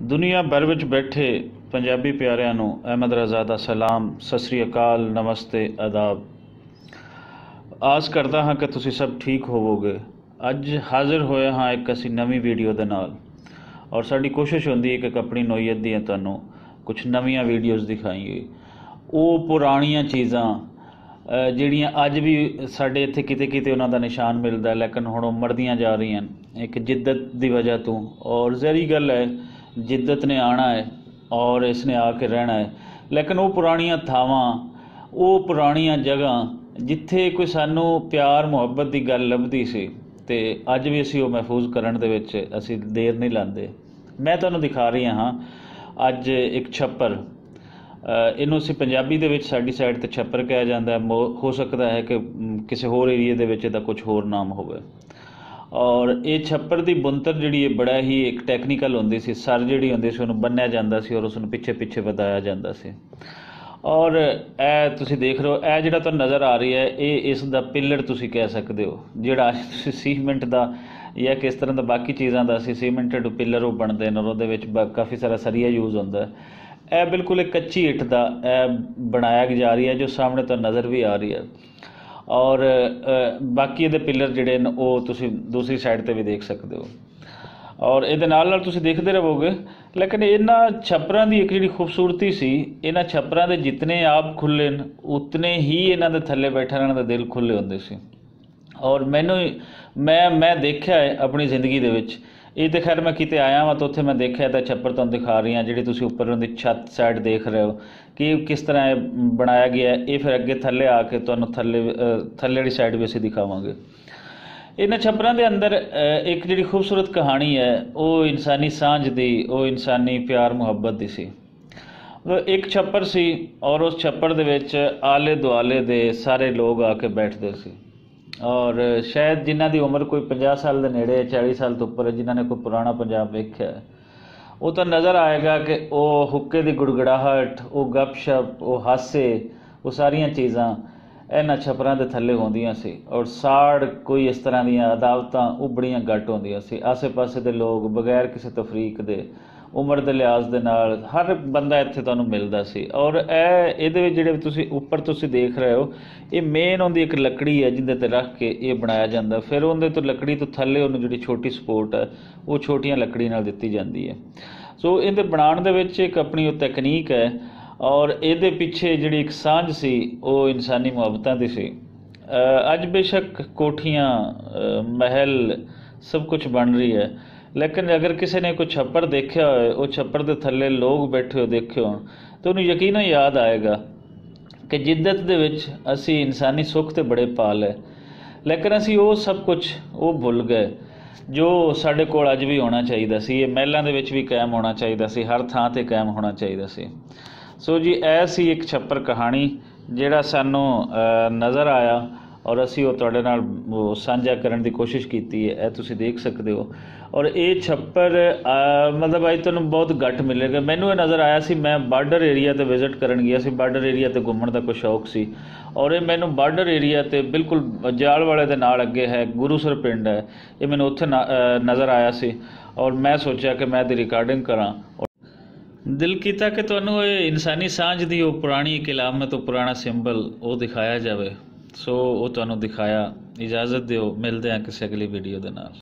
ਦੁਨੀਆ ਭਰ ਵਿੱਚ ਬੈਠੇ ਪੰਜਾਬੀ ਪਿਆਰਿਆਂ ਨੂੰ ਅਹਿਮਦ ਰਜ਼ਾ ਦਾ ਸਲਾਮ, ਸਤਿ ਸ੍ਰੀ ਅਕਾਲ, ਨਮਸਤੇ, ਆਦਾਬ। ਆਸ ਕਰਦਾ ਹਾਂ ਕਿ ਤੁਸੀਂ ਸਭ ਠੀਕ ਹੋਵੋਗੇ। ਅੱਜ ਹਾਜ਼ਰ ਹੋਇਆ ਹਾਂ ਇੱਕ ਅਸੀਂ ਨਵੀਂ ਵੀਡੀਓ ਦੇ ਨਾਲ, ਔਰ ਸਾਡੀ ਕੋਸ਼ਿਸ਼ ਹੁੰਦੀ ਹੈ ਕਿ ਆਪਣੀ ਨੋਈਅਤ ਦੀਆਂ ਤੁਹਾਨੂੰ ਕੁਛ ਨਵੀਆਂ ਵੀਡੀਓਜ਼ ਦਿਖਾਈਏ। ਉਹ ਪੁਰਾਣੀਆਂ ਚੀਜ਼ਾਂ ਜਿਹੜੀਆਂ ਅੱਜ ਵੀ ਸਾਡੇ ਇੱਥੇ ਕਿਤੇ ਕਿਤੇ ਉਹਨਾਂ ਦਾ ਨਿਸ਼ਾਨ ਮਿਲਦਾ, ਲੇਕਿਨ ਹੁਣ ਉਹ ਮਰਦੀਆਂ ਜਾ ਰਹੀਆਂ ਇੱਕ ਜਿੱਦਤ ਦੀ ਵਜ੍ਹਾ ਤੋਂ। ਔਰ ਜ਼ਹਿਰੀ ਗੱਲ ਹੈ, ਜਿੱਦਤ ਨੇ ਆਉਣਾ ਹੈ ਔਰ ਇਸ ਨੇ ਆ ਕੇ ਰਹਿਣਾ ਹੈ, ਲੇਕਿਨ ਉਹ ਪੁਰਾਣੀਆਂ ਥਾਵਾਂ, ਉਹ ਪੁਰਾਣੀਆਂ ਜਗ੍ਹਾ ਜਿੱਥੇ ਕੋਈ ਸਾਨੂੰ ਪਿਆਰ ਮੁਹੱਬਤ ਦੀ ਗੱਲ ਲੱਭਦੀ ਸੀ, ਅਤੇ ਅੱਜ ਵੀ ਅਸੀਂ ਉਹ ਮਹਿਫੂਜ਼ ਕਰਨ ਦੇ ਵਿੱਚ ਅਸੀਂ ਦੇਰ ਨਹੀਂ ਲਾਉਂਦੇ। ਮੈਂ ਤੁਹਾਨੂੰ ਦਿਖਾ ਰਿਹਾ ਹਾਂ ਅੱਜ ਇੱਕ ਛੱਪਰ। ਇਹਨੂੰ ਅਸੀਂ ਪੰਜਾਬੀ ਦੇ ਵਿੱਚ ਸਾਡੀ ਸਾਈਡ 'ਤੇ ਛੱਪਰ ਕਿਹਾ ਜਾਂਦਾ ਹੈ। ਹੋ ਸਕਦਾ ਹੈ ਕਿ ਕਿਸੇ ਹੋਰ ਏਰੀਏ ਦੇ ਵਿੱਚ ਇਹਦਾ ਕੁਛ ਹੋਰ ਨਾਮ ਹੋਵੇ। ਔਰ ਇਹ ਛੱਪਰ ਦੀ ਬੁਣਤਰ ਜਿਹੜੀ ਹੈ ਬੜਾ ਹੀ ਇੱਕ ਟੈਕਨੀਕਲ ਹੁੰਦੀ ਸੀ। ਸਰ ਜਿਹੜੀ ਹੁੰਦੀ ਸੀ ਉਹਨੂੰ ਬੰਨ੍ਹਿਆ ਜਾਂਦਾ ਸੀ ਔਰ ਉਸ ਨੂੰ ਪਿੱਛੇ ਪਿੱਛੇ ਵਧਾਇਆ ਜਾਂਦਾ ਸੀ। ਔਰ ਇਹ ਤੁਸੀਂ ਦੇਖ ਰਹੇ ਹੋ, ਇਹ ਜਿਹੜਾ ਤੁਹਾਨੂੰ ਨਜ਼ਰ ਆ ਰਹੀ ਹੈ, ਇਹ ਇਸ ਦਾ ਪਿੱਲਰ ਤੁਸੀਂ ਕਹਿ ਸਕਦੇ ਹੋ। ਜਿਹੜਾ ਅੱਜ ਤੁਸੀਂ ਸੀਮੈਂਟ ਦਾ ਜਾਂ ਕਿਸ ਤਰ੍ਹਾਂ ਦਾ ਬਾਕੀ ਚੀਜ਼ਾਂ ਦਾ ਅਸੀਂ ਸੀਮੈਂਟਡ ਪਿੱਲਰ ਉਹ ਬਣਦੇ ਨੇ ਔਰ ਉਹਦੇ ਵਿੱਚ ਕਾਫੀ ਸਾਰਾ ਸਰੀਆ ਯੂਜ਼ ਹੁੰਦਾ। ਇਹ ਬਿਲਕੁਲ ਇੱਕ ਕੱਚੀ ਇੱਟ ਦਾ ਇਹ ਬਣਾਇਆ ਜਾ ਰਹੀ ਹੈ, ਜੋ ਸਾਹਮਣੇ ਤੋਂ ਨਜ਼ਰ ਵੀ ਆ ਰਹੀ ਹੈ। ਔਰ ਬਾਕੀ ਇਹਦੇ ਪਿੱਲਰ ਜਿਹੜੇ ਨੇ ਉਹ ਤੁਸੀਂ ਦੂਸਰੀ ਸਾਈਡ 'ਤੇ ਵੀ ਦੇਖ ਸਕਦੇ ਹੋ। ਔਰ ਇਹਦੇ ਨਾਲ ਨਾਲ ਤੁਸੀਂ ਦੇਖਦੇ ਰਹੋਗੇ। ਲੇਕਿਨ ਇਹਨਾਂ ਛੱਪਰਾਂ ਦੀ ਇੱਕ ਜਿਹੜੀ ਖੂਬਸੂਰਤੀ ਸੀ, ਇਹਨਾਂ ਛੱਪਰਾਂ ਦੇ ਜਿਤਨੇ ਆਪ ਖੁੱਲ੍ਹੇ ਨੇ ਉਤਨੇ ਹੀ ਇਹਨਾਂ ਦੇ ਥੱਲੇ ਬੈਠਣ ਦੇ ਦਿਲ ਖੁੱਲ੍ਹੇ ਹੁੰਦੇ ਸੀ। ਔਰ ਮੈਂ ਦੇਖਿਆ ਹੈ ਆਪਣੀ ਜ਼ਿੰਦਗੀ ਦੇ ਵਿੱਚ। ਇਹ ਤਾਂ ਖੈਰ ਮੈਂ ਕਿਤੇ ਆਇਆ ਵਾਂ ਤਾਂ ਉੱਥੇ ਮੈਂ ਦੇਖਿਆ ਤਾਂ ਛੱਪਰ ਤੁਹਾਨੂੰ ਦਿਖਾ ਰਹੀ ਹਾਂ, ਜਿਹੜੀ ਤੁਸੀਂ ਉੱਪਰ ਉਹਦੀ ਛੱਤ ਸਾਈਡ ਦੇਖ ਰਹੇ ਹੋ ਕਿ ਕਿਸ ਤਰ੍ਹਾਂ ਇਹ ਬਣਾਇਆ ਗਿਆ। ਇਹ ਫਿਰ ਅੱਗੇ ਥੱਲੇ ਆ ਕੇ ਤੁਹਾਨੂੰ ਥੱਲੇ ਵਾਲੀ ਸਾਈਡ ਵੀ ਅਸੀਂ ਦਿਖਾਵਾਂਗੇ। ਇਹਨਾਂ ਛੱਪਰਾਂ ਦੇ ਅੰਦਰ ਇੱਕ ਜਿਹੜੀ ਖੂਬਸੂਰਤ ਕਹਾਣੀ ਹੈ, ਉਹ ਇਨਸਾਨੀ ਸਾਂਝ ਦੀ, ਉਹ ਇਨਸਾਨੀ ਪਿਆਰ ਮੁਹੱਬਤ ਦੀ ਸੀ। ਇੱਕ ਛੱਪਰ ਸੀ ਔਰ ਉਸ ਛੱਪਰ ਦੇ ਵਿੱਚ ਆਲੇ ਦੁਆਲੇ ਦੇ ਸਾਰੇ ਲੋਕ ਆ ਕੇ ਬੈਠਦੇ ਸੀ। ਔਰ ਸ਼ਾਇਦ ਜਿਨ੍ਹਾਂ ਦੀ ਉਮਰ ਕੋਈ 50 ਸਾਲ ਦੇ ਨੇੜੇ, 40 ਸਾਲ ਤੋਂ ਉੱਪਰ, ਜਿਨ੍ਹਾਂ ਨੇ ਕੋਈ ਪੁਰਾਣਾ ਪੰਜਾਬ ਵੇਖਿਆ, ਉਹ ਤਾਂ ਨਜ਼ਰ ਆਏਗਾ ਕਿ ਉਹ ਹੁੱਕੇ ਦੀ ਗੁੜਗੜਾਹਟ, ਉਹ ਗੱਪਸ਼ਪ, ਉਹ ਹਾਸੇ, ਉਹ ਸਾਰੀਆਂ ਚੀਜ਼ਾਂ ਇਹਨਾਂ ਛੱਪਰਾਂ ਦੇ ਥੱਲੇ ਹੁੰਦੀਆਂ ਸੀ। ਔਰ ਸਾੜ ਕੋਈ ਇਸ ਤਰ੍ਹਾਂ ਦੀਆਂ ਅਦਾਵਤਾਂ ਉਹ ਬੜੀਆਂ ਘੱਟ ਹੁੰਦੀਆਂ ਸੀ। ਆਸੇ ਪਾਸੇ ਦੇ ਲੋਕ ਬਗੈਰ ਕਿਸੇ ਤਫਰੀਕ ਦੇ, ਉਮਰ ਦੇ ਲਿਹਾਜ਼ ਦੇ ਨਾਲ ਹਰ ਬੰਦਾ ਇੱਥੇ ਤੁਹਾਨੂੰ ਮਿਲਦਾ ਸੀ। ਔਰ ਇਹਦੇ ਵਿੱਚ ਜਿਹੜੇ ਤੁਸੀਂ ਉੱਪਰ ਤੁਸੀਂ ਦੇਖ ਰਹੇ ਹੋ, ਇਹ ਮੇਨ ਉਹਦੀ ਇੱਕ ਲੱਕੜੀ ਹੈ ਜਿਹਦੇ 'ਤੇ ਰੱਖ ਕੇ ਇਹ ਬਣਾਇਆ ਜਾਂਦਾ। ਫਿਰ ਉਹਦੇ ਤੋਂ ਲੱਕੜੀ ਤੋਂ ਥੱਲੇ ਉਹਨੂੰ ਜਿਹੜੀ ਛੋਟੀ ਸਪੋਰਟ ਹੈ ਉਹ ਛੋਟੀਆਂ ਲੱਕੜੀ ਨਾਲ ਦਿੱਤੀ ਜਾਂਦੀ ਹੈ। ਸੋ ਇਹਦੇ ਬਣਾਉਣ ਦੇ ਵਿੱਚ ਇੱਕ ਆਪਣੀ ਉਹ ਤਕਨੀਕ ਹੈ। ਔਰ ਇਹਦੇ ਪਿੱਛੇ ਜਿਹੜੀ ਇੱਕ ਸਾਂਝ ਸੀ ਉਹ ਇਨਸਾਨੀ ਮੁਹੱਬਤਾਂ ਦੀ ਸੀ। ਅੱਜ ਬੇਸ਼ੱਕ ਕੋਠੀਆਂ, ਮਹਿਲ ਸਭ ਕੁਝ ਬਣ ਰਹੀ ਹੈ, ਲੇਕਿਨ ਅਗਰ ਕਿਸੇ ਨੇ ਕੋਈ ਛੱਪਰ ਦੇਖਿਆ ਹੋਏ, ਉਹ ਛੱਪਰ ਦੇ ਥੱਲੇ ਲੋਕ ਬੈਠੇ ਹੋ ਦੇਖੇ ਹੋਣ, ਤਾਂ ਉਹਨੂੰ ਯਕੀਨਨ ਯਾਦ ਆਏਗਾ ਕਿ ਜਿੱਦਤ ਦੇ ਵਿੱਚ ਅਸੀਂ ਇਨਸਾਨੀ ਸੁੱਖ ਤੇ ਬੜੇ ਪਾ ਲਏ, ਲੇਕਿਨ ਅਸੀਂ ਉਹ ਸਭ ਕੁਝ ਉਹ ਭੁੱਲ ਗਏ ਜੋ ਸਾਡੇ ਕੋਲ ਅੱਜ ਵੀ ਹੋਣਾ ਚਾਹੀਦਾ ਸੀ। ਇਹ ਮਹਿਲਾਂ ਦੇ ਵਿੱਚ ਵੀ ਕਾਇਮ ਹੋਣਾ ਚਾਹੀਦਾ ਸੀ, ਹਰ ਥਾਂ 'ਤੇ ਕਾਇਮ ਹੋਣਾ ਚਾਹੀਦਾ ਸੀ। ਸੋ ਜੀ, ਇਹ ਸੀ ਇੱਕ ਛੱਪਰ ਕਹਾਣੀ ਜਿਹੜਾ ਸਾਨੂੰ ਨਜ਼ਰ ਆਇਆ ਔਰ ਅਸੀਂ ਉਹ ਤੁਹਾਡੇ ਨਾਲ ਸਾਂਝਾ ਕਰਨ ਦੀ ਕੋਸ਼ਿਸ਼ ਕੀਤੀ ਹੈ। ਇਹ ਤੁਸੀਂ ਦੇਖ ਸਕਦੇ ਹੋ। ਔਰ ਇਹ ਛੱਪਰ ਮਤਲਬ ਅੱਜ ਤੁਹਾਨੂੰ ਬਹੁਤ ਘੱਟ ਮਿਲੇਗਾ। ਮੈਨੂੰ ਇਹ ਨਜ਼ਰ ਆਇਆ ਸੀ, ਮੈਂ ਬਾਰਡਰ ਏਰੀਆ 'ਤੇ ਵਿਜ਼ਿਟ ਕਰਨ ਗਿਆ ਸੀ। ਬਾਰਡਰ ਏਰੀਆ 'ਤੇ ਘੁੰਮਣ ਦਾ ਕੋਈ ਸ਼ੌਕ ਸੀ ਔਰ ਇਹ ਮੈਨੂੰ ਬਾਰਡਰ ਏਰੀਆ 'ਤੇ ਬਿਲਕੁਲ ਜਾਲਵਾੜੇ ਦੇ ਨਾਲ ਅੱਗੇ ਹੈ ਗੁਰੂਸਰ ਪਿੰਡ ਹੈ, ਇਹ ਮੈਨੂੰ ਉੱਥੇ ਨਜ਼ਰ ਆਇਆ ਸੀ। ਔਰ ਮੈਂ ਸੋਚਿਆ ਕਿ ਮੈਂ ਇਹਦੀ ਰਿਕਾਰਡਿੰਗ ਕਰਾਂ। ਦਿਲ ਕੀਤਾ ਕਿ ਤੁਹਾਨੂੰ ਇਹ ਇਨਸਾਨੀ ਸਾਂਝ ਦੀ ਉਹ ਪੁਰਾਣੀ ਇੱਕ ਇਲਾਮਤ, ਉਹ ਪੁਰਾਣਾ ਸਿੰਬਲ ਉਹ ਦਿਖਾਇਆ ਜਾਵੇ। ਸੋ ਉਹ ਤੁਹਾਨੂੰ ਦਿਖਾਇਆ। ਇਜਾਜ਼ਤ ਦਿਓ, ਮਿਲਦੇ ਹਾਂ ਕਿਸੇ ਅਗਲੀ ਵੀਡੀਓ ਦੇ ਨਾਲ।